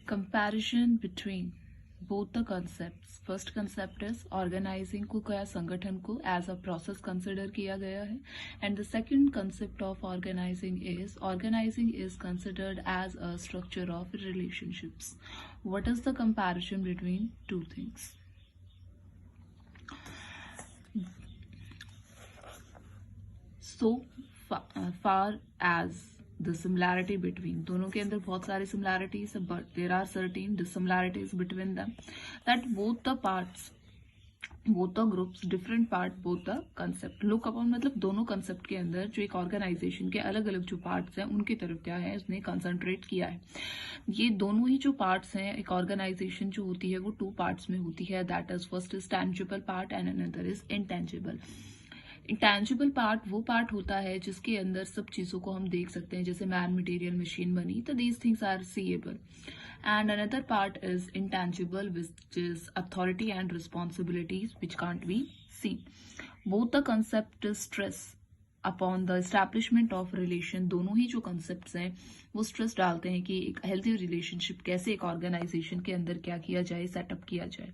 Comparison between both the concepts. First concept is organizing को क्या संगठन को as a process consider किया गया है, and the second concept of organizing is considered as a structure of relationships. What is the comparison between two things? So far as the similarity between, दोनों के अंदर बहुत सारे similarities है, but there are certain dissimilarities between them, that both the parts, both the groups, different part, both the concept look upon, मतलब दोनों concept के अंदर जो एक organization के अलग अलग जो parts हैं उनकी तरफ क्या है उसने concentrate किया है. ये दोनों ही जो parts हैं, एक organization जो होती है वो two parts में होती है, that is first is tangible part and another is intangible. Intangible part वो पार्ट होता है जिसके अंदर सब चीजों को हम देख सकते हैं, जैसे मैन मटेरियल मशीन बनी, तो these things are seeable. And another part is intangible which is authority and responsibilities which can't be seen. Both the concept stress upon the establishment of relation. दोनों ही जो कंसेप्ट हैं वो stress डालते हैं कि एक हेल्थी रिलेशनशिप कैसे एक ऑर्गेनाइजेशन के अंदर क्या किया जाए, सेटअप किया जाए.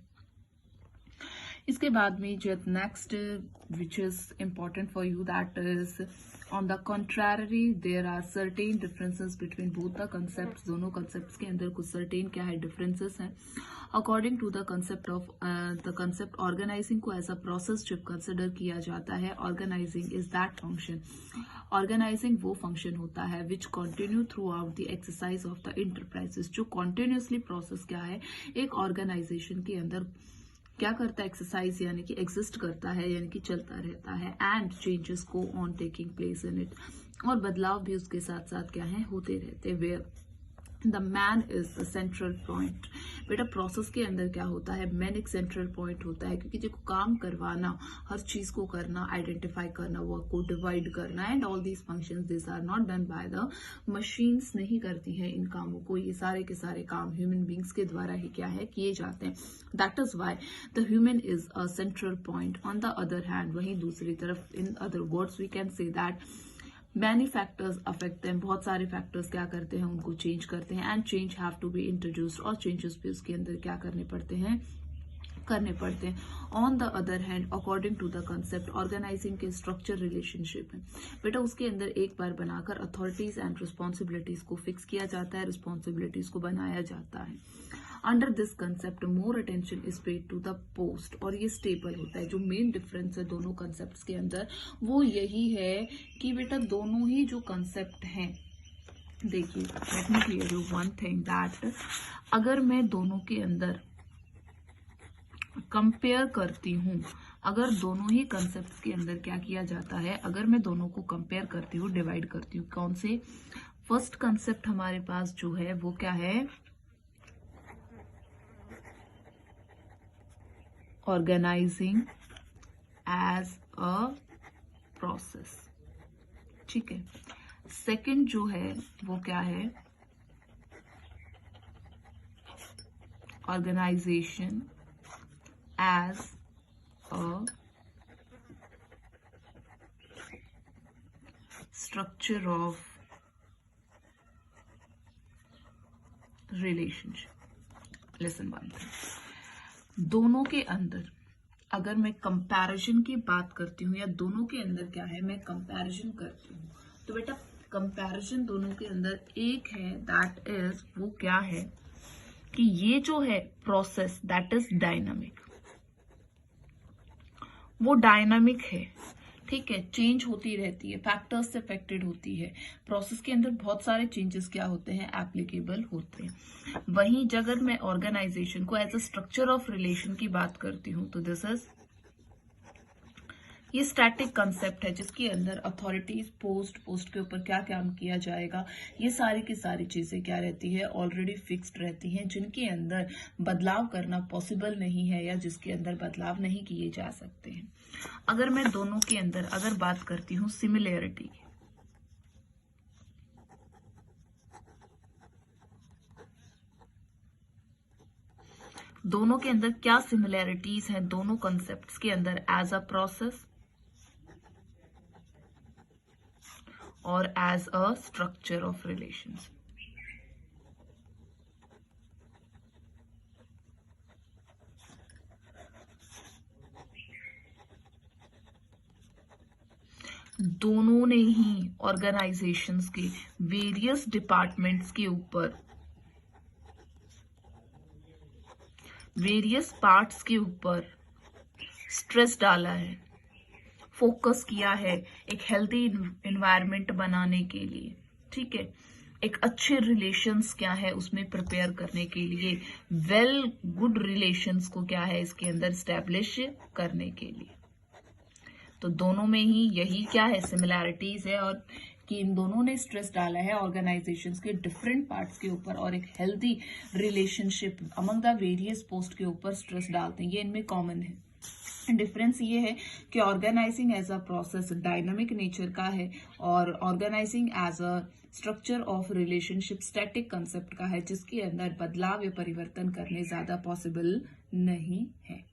इसके बाद में जो next which is important for you, that is on the contrary there are certain differences between both the concept. दोनों कंसेप्ट के अंदर कुछ सर्टेन क्या है डिफरेंसेस हैं. According to the concept organising को एज अ प्रोसेस जब कंसिडर किया जाता है, organising is that function. Organising वो फंक्शन होता है which continue throughout the exercise of the enterprises. जो कॉन्टिन्यूसली प्रोसेस क्या है एक ऑर्गेनाइजेशन के अंदर क्या करता है, एक्सरसाइज यानी कि एग्जिस्ट करता है, यानी कि चलता रहता है. एंड चेंजेस को on taking place in it, और बदलाव भी उसके साथ साथ क्या है होते रहते हैं. Where the man is the central point. बेटा प्रोसेस के अंदर क्या होता है, मैन एक सेंट्रल पॉइंट होता है, क्योंकि जो काम करवाना, हर चीज को करना, आइडेंटिफाई करना, वर्क को डिवाइड करना, and all these functions this are not done by the machines. नहीं करती है इन कामों को, ये सारे के सारे काम ह्यूमन बींग्स के द्वारा ही क्या है किए जाते हैं. That is why the human is a central point. On the other hand, वहीं दूसरी तरफ, in other words we can say that many factors affect them. बहुत सारे फैक्टर्स क्या करते हैं, उनको चेंज करते हैं. And change have to be introduced, और चेंजेस भी उसके अंदर क्या करने पड़ते हैं, करने पड़ते हैं. On the other hand, according to the concept, organising के स्ट्रक्चर रिलेशनशिप है बेटा, उसके अंदर एक बार बनाकर अथॉरिटीज एंड रिस्पॉन्सिबिलिटीज को फिक्स किया जाता है, रिस्पॉन्सिबिलिटीज को बनाया जाता है. Under this concept more attention is paid to the post, और ये स्टेबल होता है. जो मेन डिफरेंस है दोनों कंसेप्ट के अंदर वो यही है कि बेटा दोनों ही जो कंसेप्ट हैं, देखिए let me clear you one thing, that अगर मैं दोनों के अंदर कंपेयर करती हूँ, अगर दोनों ही कंसेप्ट के अंदर क्या किया जाता है, अगर मैं दोनों को कंपेयर करती हूँ, डिवाइड करती हूँ, कौन से, फर्स्ट कंसेप्ट हमारे पास जो है वो क्या है, ऑर्गेनाइजिंग एज अ प्रोसेस. ठीक है. सेकंड जो है वो क्या है, organisation as a structure of relationship. Listen one thing, दोनों के अंदर अगर मैं कंपैरिजन की बात करती हूँ, या दोनों के अंदर क्या है मैं कंपैरिजन करती हूँ, तो बेटा कंपैरिजन दोनों के अंदर एक है, दैट इज वो क्या है कि ये जो है प्रोसेस दैट इज डायनामिक. वो डायनामिक है, ठीक है, चेंज होती रहती है, फैक्टर्स से अफेक्टेड होती है. प्रोसेस के अंदर बहुत सारे चेंजेस क्या होते हैं, एप्लीकेबल होते हैं. वहीं अगर मैं ऑर्गेनाइजेशन को as a structure of relation की बात करती हूँ, तो दिस इज, ये स्टैटिक कंसेप्ट है जिसके अंदर अथॉरिटीज, पोस्ट के ऊपर क्या काम किया जाएगा, ये सारी की सारी चीजें क्या रहती है, ऑलरेडी फिक्स्ड रहती हैं, जिनके अंदर बदलाव करना पॉसिबल नहीं है, या जिसके अंदर बदलाव नहीं किए जा सकते हैं. अगर मैं दोनों के अंदर अगर बात करती हूँ सिमिलैरिटी, दोनों के अंदर क्या सिमिलैरिटीज हैं दोनों कंसेप्ट्स के अंदर, एज अ प्रोसेस और as a structure of relations. दोनों ने ही ऑर्गेनाइजेशंस के वेरियस डिपार्टमेंट्स के ऊपर, वेरियस पार्ट्स के ऊपर स्ट्रेस डाला है, फोकस किया है एक हेल्दी एनवायरनमेंट बनाने के लिए, ठीक है, एक अच्छे रिलेशंस क्या है उसमें प्रिपेयर करने के लिए, वेल गुड रिलेशंस को क्या है इसके अंदर स्टैब्लिश करने के लिए। तो दोनों में ही यही क्या है सिमिलैरिटीज है, और कि इन दोनों ने स्ट्रेस डाला है ऑर्गेनाइजेशंस के डिफरेंट पार्ट्स के ऊपर और एक healthy relationship among the various post के ऊपर स्ट्रेस डालते हैं, ये इनमें कॉमन है। डिफरेंस ये है कि organising as a process dynamic nature का है और organising as a structure of relationship static concept का है, जिसके अंदर बदलाव या परिवर्तन करने ज्यादा पॉसिबल नहीं है।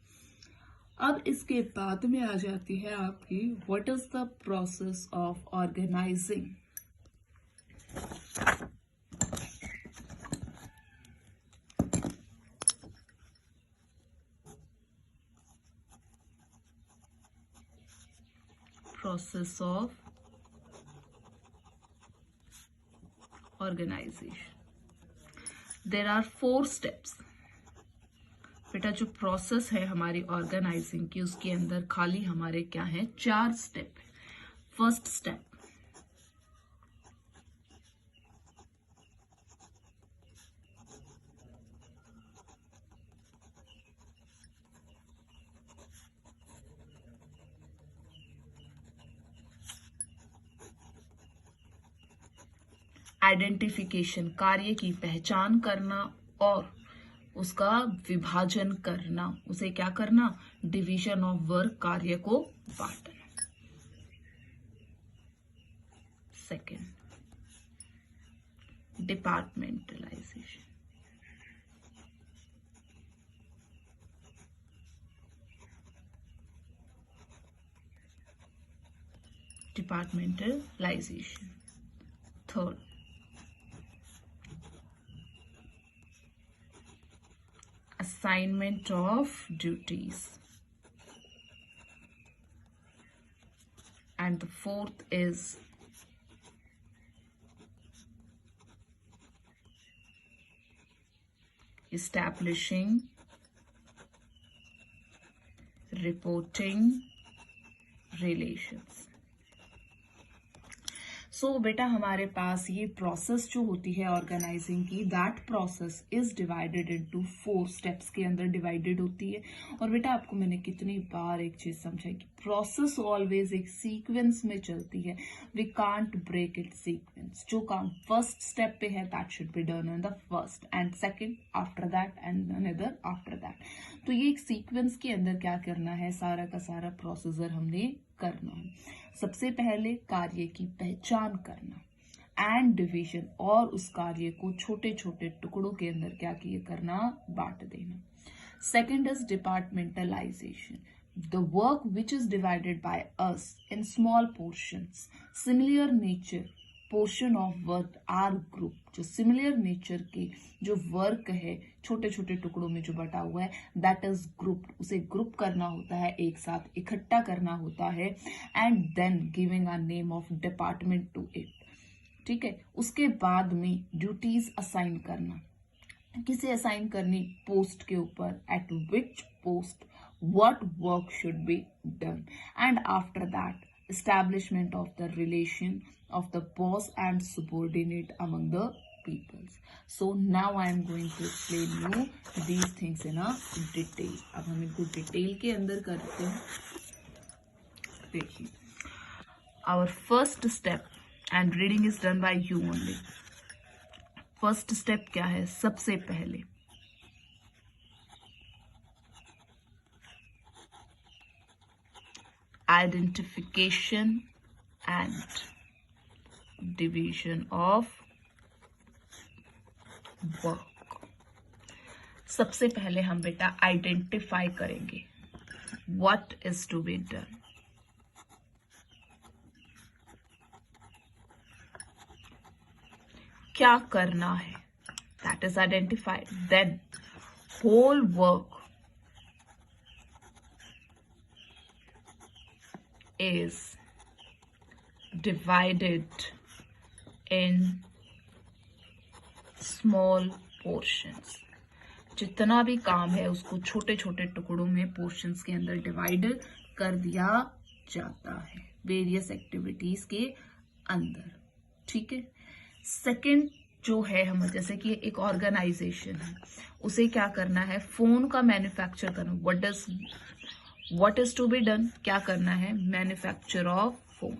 अब इसके बाद में आ जाती है आपकी what is the process of organising. Process of organization. There are 4 steps. बेटा जो प्रोसेस है हमारी ऑर्गेनाइजिंग की उसके अंदर खाली हमारे क्या है 4 स्टेप है। फर्स्ट स्टेप, आइडेंटिफिकेशन, कार्य की पहचान करना और उसका विभाजन करना, उसे क्या करना डिवीजन ऑफ वर्क, कार्य को बांटना। Second, departmentalisation, departmentalisation. Third, assignment of duties, and the fourth is establishing, reporting relations. सो बेटा हमारे पास ये प्रोसेस जो होती है ऑर्गेनाइजिंग की, that process is divided into 4 steps के अंदर डिवाइडेड होती है। और बेटा आपको मैंने कितनी बार एक चीज समझाई कि प्रोसेस ऑलवेज एक सीक्वेंस में चलती है, we can't break it sequence. जो काम फर्स्ट स्टेप पे है that should be done in the first and second after that and another after that. तो ये एक सीक्वेंस के अंदर क्या करना है, सारा का सारा प्रोसीजर हमने करना है। सबसे पहले कार्य की पहचान करना एंड डिवीजन, और उस कार्य को छोटे छोटे टुकड़ों के अंदर क्या किए करना, बांट देना। Second is departmentalisation, the work which is divided by us in small portions, similar nature portion of work are group, जो सिमिलर नेचर के जो वर्क है छोटे छोटे टुकड़ों में जो बटा हुआ है दैट इज ग्रुप, उसे ग्रुप करना होता है, एक साथ इकट्ठा करना होता है and then giving a name of department to it. ठीक है, उसके बाद में ड्यूटीज असाइन करना, किसे असाइन करनी, पोस्ट के ऊपर, eight which post what work should be done, and after that establishment of the relation of the boss and subordinate among the peoples. So now I am going to explain you these things in a detail. अब हम इनको detail के अंदर करते हैं। देखिए, our first step and reading is done by you only. First step क्या है, सबसे पहले identification and division of work। सबसे पहले हम बेटा आइडेंटिफाई करेंगे what is to be done। क्या करना है, that is identified, then whole work is divided in small portions. जितना भी काम है उसको छोटे छोटे टुकड़ों में पोर्शंस के अंदर डिवाइड कर दिया जाता है वेरियस एक्टिविटीज के अंदर, ठीक है। सेकंड जो है हम, जैसे कि एक ऑर्गेनाइजेशन है, उसे क्या करना है, फोन का मैन्युफैक्चर करना। What is to be done, क्या करना है, मैन्युफैक्चर ऑफ फोन।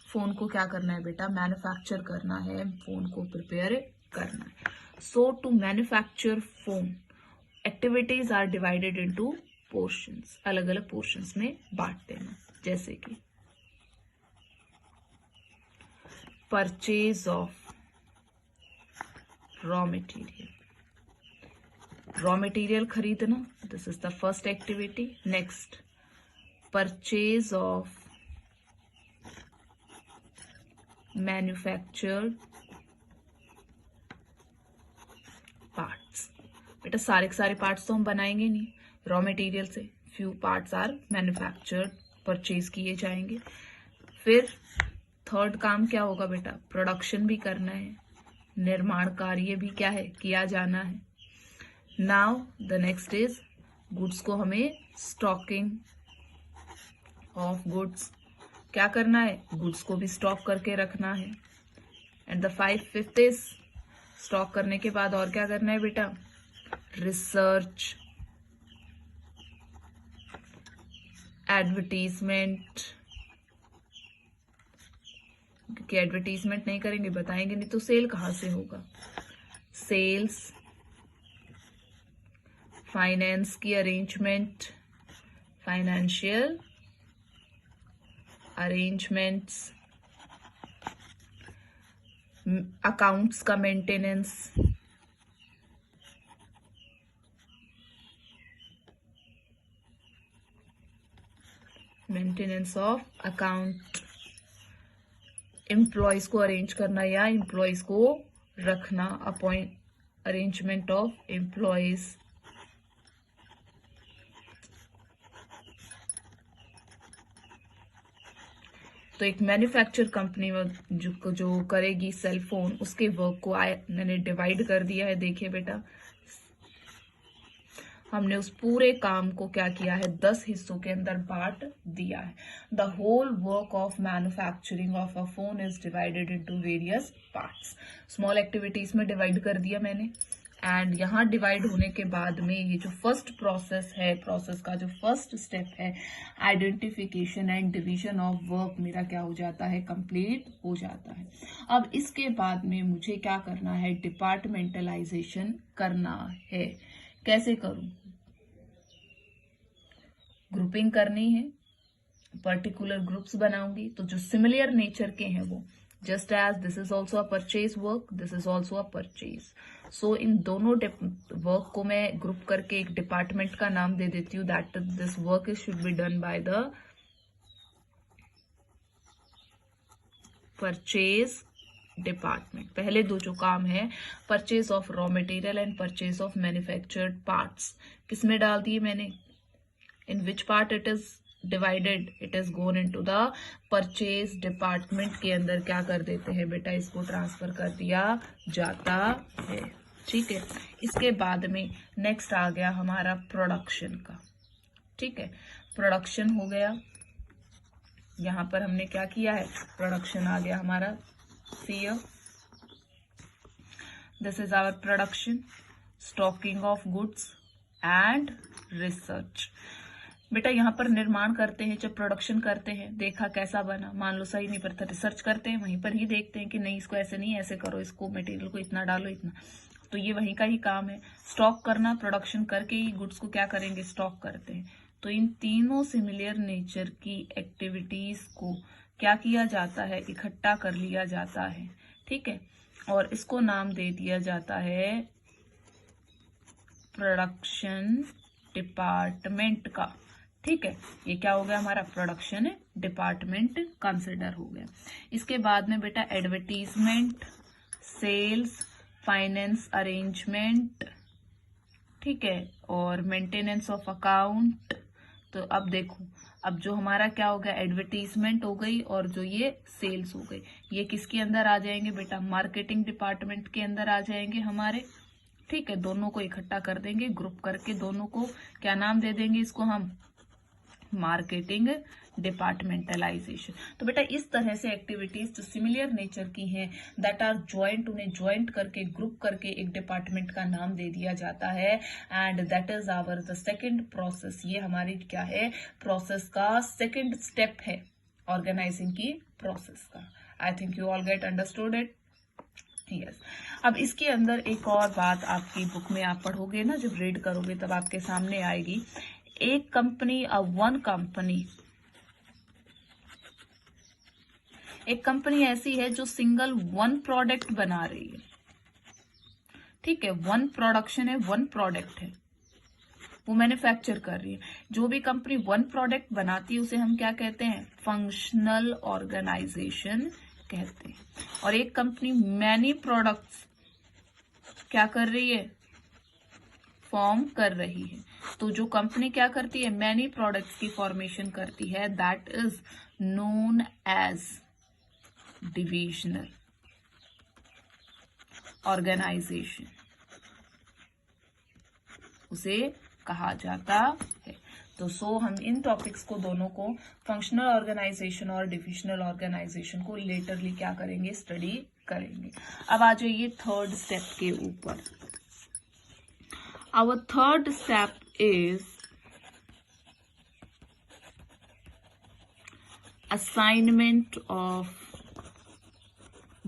फोन को क्या करना है बेटा, मैन्युफैक्चर करना है, फोन को प्रिपेयर करना है। So to manufacture phone activities are divided into portions, अलग अलग पोर्शंस में बांट देना। जैसे कि purchase of raw material, raw material खरीदना, this is the first activity. Next, purchase of manufactured parts. बेटा सारे के सारे पार्ट्स तो हम बनाएंगे नहीं रॉ मटेरियल से, few parts are manufactured, purchase किए जाएंगे। फिर थर्ड काम क्या होगा बेटा, प्रोडक्शन भी करना है, निर्माण कार्य भी क्या है, किया जाना है। Now the next is goods को हमें स्टॉकिंग ऑफ गुड्स, क्या करना है, गुड्स को भी स्टॉक करके रखना है। And the fifth is stock करने के बाद और क्या करना है बेटा, रिसर्च, एडवर्टीजमेंट, क्योंकि एडवर्टीजमेंट नहीं करेंगे, बताएंगे नहीं तो सेल कहां से होगा, सेल्स, फाइनेंस की अरेंजमेंट, फाइनेंशियल अरेंजमेंट्स, अकाउंट्स का maintenance, maintenance of account, employees को अरेंज करना या एम्प्लॉयज को रखना, अपॉइंट, अरेंजमेंट ऑफ एम्प्लॉयज। तो एक मैन्युफैक्चर कंपनी जो करेगी सेल फोन, उसके वर्क को मैंने डिवाइड कर दिया है। देखिए बेटा, हमने उस पूरे काम को क्या किया है, 10 हिस्सों के अंदर बांट दिया है। The whole work of manufacturing of a phone is divided into various parts. Small activities में डिवाइड कर दिया मैंने। एंड यहाँ डिवाइड होने के बाद में ये जो फर्स्ट प्रोसेस है, प्रोसेस का जो फर्स्ट स्टेप है, identification and division of work, मेरा क्या हो जाता है, कंप्लीट हो जाता है। अब इसके बाद में मुझे क्या करना है, डिपार्टमेंटलाइजेशन करना है। कैसे करूं, ग्रुपिंग करनी है, पर्टिकुलर ग्रुप्स बनाऊंगी। तो जो सिमिलर नेचर के हैं वो, just as this is also a purchase work, this is also a purchase, so इन दोनों वर्क को मैं ग्रुप करके एक डिपार्टमेंट का नाम दे देती हूँ, that this work is should be done by the purchase department. पहले दो जो काम है, purchase of raw material and purchase of manufactured parts, किसमें डाल दिए मैंने, in which part it is divided, it is gone into the purchase department के अंदर क्या कर देते हैं बेटा, इसको ट्रांसफर कर दिया जाता है। ठीक है, इसके बाद में नेक्स्ट आ गया हमारा प्रोडक्शन का। ठीक है, प्रोडक्शन हो गया, यहां पर हमने क्या किया है, प्रोडक्शन आ गया हमारा, here this is our production, stocking of goods and research। बेटा यहाँ पर निर्माण करते हैं, जब प्रोडक्शन करते हैं, देखा कैसा बना, मान लो सही नहीं पड़ता, रिसर्च करते हैं, वहीं पर ही देखते हैं कि नहीं इसको ऐसे नहीं ऐसे करो, इसको मटेरियल को इतना डालो इतना, तो ये वहीं का ही काम है। स्टॉक करना, प्रोडक्शन करके ही गुड्स को क्या करेंगे, स्टॉक करते हैं। तो इन तीनों सिमिलर नेचर की एक्टिविटीज को क्या किया जाता है, इकट्ठा कर लिया जाता है। ठीक है, और इसको नाम दे दिया जाता है प्रोडक्शन डिपार्टमेंट का। ठीक है, ये क्या हो गया हमारा, प्रोडक्शन डिपार्टमेंट कंसिडर हो गया। इसके बाद में बेटा एडवर्टीजमेंट, सेल्स, फाइनेंस अरेंजमेंट, ठीक है, और मेंटेनेंस ऑफ अकाउंट। तो अब देखो, अब जो हमारा क्या हो गया, एडवर्टीजमेंट हो गई और जो ये सेल्स हो गई, ये किसके अंदर आ जाएंगे बेटा, मार्केटिंग डिपार्टमेंट के अंदर आ जाएंगे हमारे। ठीक है, दोनों को इकट्ठा कर देंगे, ग्रुप करके दोनों को क्या नाम दे देंगे, इसको हम मार्केटिंग डिपार्टमेंटलाइजेशन। तो बेटा इस तरह से एक्टिविटीज जो सिमिलर नेचर की हैं, दैट आर ज्वाइंट, उन्हें ज्वाइंट करके ग्रुप करके एक डिपार्टमेंट का नाम दे दिया जाता है। And that is our the second process. ये हमारी क्या है, प्रोसेस का सेकेंड स्टेप है, ऑर्गेनाइजिंग की प्रोसेस का। I think you all get understood it. Yes, अब इसके अंदर एक और बात आपकी बुक में आप पढ़ोगे ना, जब रीड करोगे तब आपके सामने आएगी। एक कंपनी, एक कंपनी ऐसी है जो सिंगल वन प्रोडक्ट बना रही है। ठीक है, वन प्रोडक्शन है, वन प्रोडक्ट है, वो मैन्युफैक्चर कर रही है। जो भी कंपनी वन प्रोडक्ट बनाती है उसे हम क्या कहते हैं, फंक्शनल ऑर्गेनाइजेशन कहते हैं। और एक कंपनी मैनी प्रोडक्ट्स क्या कर रही है, फॉर्म कर रही है। तो जो कंपनी क्या करती है, मैनी प्रोडक्ट्स की फॉर्मेशन करती है, that is known as divisional organisation, उसे कहा जाता है। तो हम इन टॉपिक्स को दोनों को, फंक्शनल ऑर्गेनाइजेशन और डिविजनल ऑर्गेनाइजेशन को लेटरली क्या करेंगे, स्टडी करेंगे। अब आ जाइए थर्ड स्टेप के ऊपर। Our third step is assignment of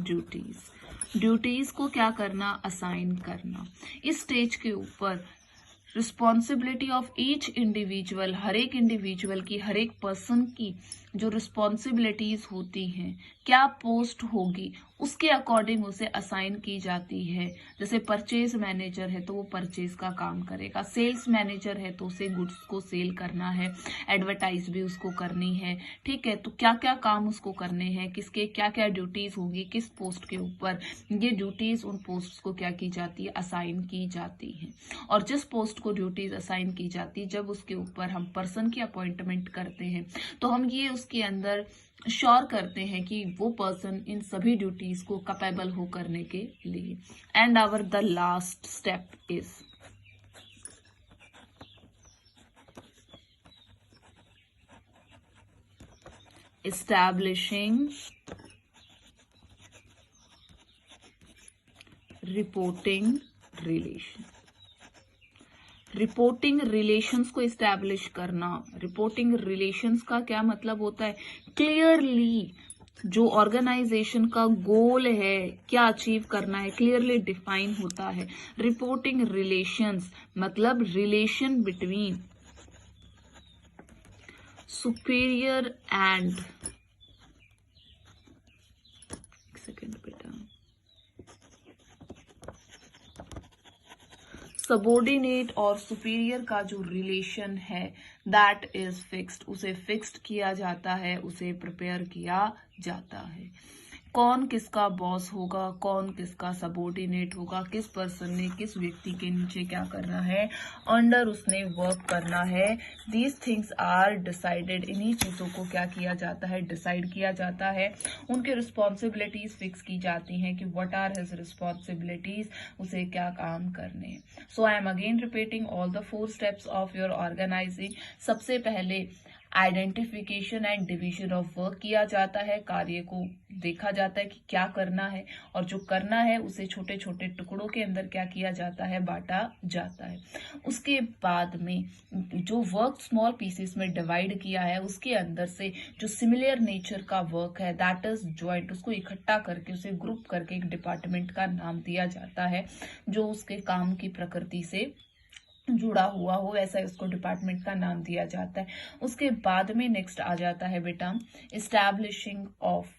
duties. Duties को क्या करना, असाइन करना। इस स्टेज के ऊपर रिस्पॉन्सिबिलिटी ऑफ ईच इंडिविजुअल, हर एक इंडिविजुअल की, हर एक पर्सन की जो रिस्पॉन्सिबिलिटीज होती हैं, क्या पोस्ट होगी, उसके अकॉर्डिंग उसे असाइन की जाती है। जैसे परचेज मैनेजर है तो वो परचेज का काम करेगा, सेल्स मैनेजर है तो उसे गुड्स को सेल करना है, एडवर्टाइज भी उसको करनी है। ठीक है, तो क्या क्या काम उसको करने हैं, किसके क्या क्या ड्यूटीज होंगी, किस पोस्ट के ऊपर, ये ड्यूटीज उन पोस्ट को क्या की जाती है, असाइन की जाती है। और जिस पोस्ट को ड्यूटीज असाइन की जाती है, जब उसके ऊपर हम पर्सन की अपॉइंटमेंट करते हैं तो हम ये उसके अंदर श्योर करते हैं कि वो पर्सन इन सभी ड्यूटीज को कैपेबल हो करने के लिए। And our the last step is establishing reporting relation. Reporting relations को इस्टेब्लिश करना। रिपोर्टिंग रिलेशंस का क्या मतलब होता है, क्लियरली जो ऑर्गेनाइजेशन का गोल है, क्या अचीव करना है, क्लियरली डिफाइन होता है। रिपोर्टिंग रिलेशंस मतलब relation between superior and, subordinate और सुपीरियर का जो रिलेशन है, दैट इज फिक्स्ड, उसे फिक्स्ड किया जाता है, उसे प्रिपेयर किया जाता है। कौन किसका बॉस होगा, कौन किसका सबॉर्डिनेट होगा, किस पर्सन ने किस व्यक्ति के नीचे क्या करना है, अंडर उसने वर्क करना है, दीज थिंग्स आर डिसाइडेड। इन्हीं चीजों को क्या किया जाता है, डिसाइड किया जाता है। उनके रिस्पॉन्सिबिलिटीज फिक्स की जाती हैं कि व्हाट आर हिज रिस्पॉन्सिबिलिटीज, उसे क्या काम करने हैं। So I am again repeating all the 4 steps of your organising. सबसे पहले identification and division of work किया जाता है, कार्य को देखा जाता है कि क्या करना है, और जो करना है उसे छोटे छोटे टुकड़ों के अंदर क्या किया जाता है, बांटा जाता है। उसके बाद में जो वर्क स्मॉल पीसेस में डिवाइड किया है, उसके अंदर से जो सिमिलर नेचर का वर्क है, दैट इज ज्वाइंट, उसको इकट्ठा करके उसे ग्रुप करके एक डिपार्टमेंट का नाम दिया जाता है, जो उसके काम की प्रकृति से जुड़ा हुआ हो, वैसा उसको डिपार्टमेंट का नाम दिया जाता है। उसके बाद में नेक्स्ट आ जाता है बेटा establishing of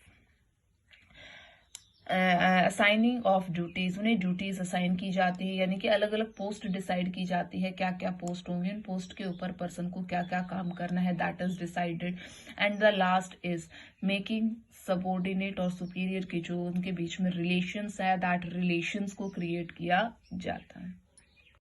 assigning of duties. उन्हें ड्यूटीज असाइन की जाती है, यानी कि अलग अलग पोस्ट डिसाइड की जाती है, क्या क्या पोस्ट होंगे, उन पोस्ट के ऊपर पर्सन को क्या क्या काम करना है, that is decided. And the last is making subordinate और सुपीरियर के जो उनके बीच में रिलेशंस है, दैट रिलेशंस को क्रिएट किया जाता है।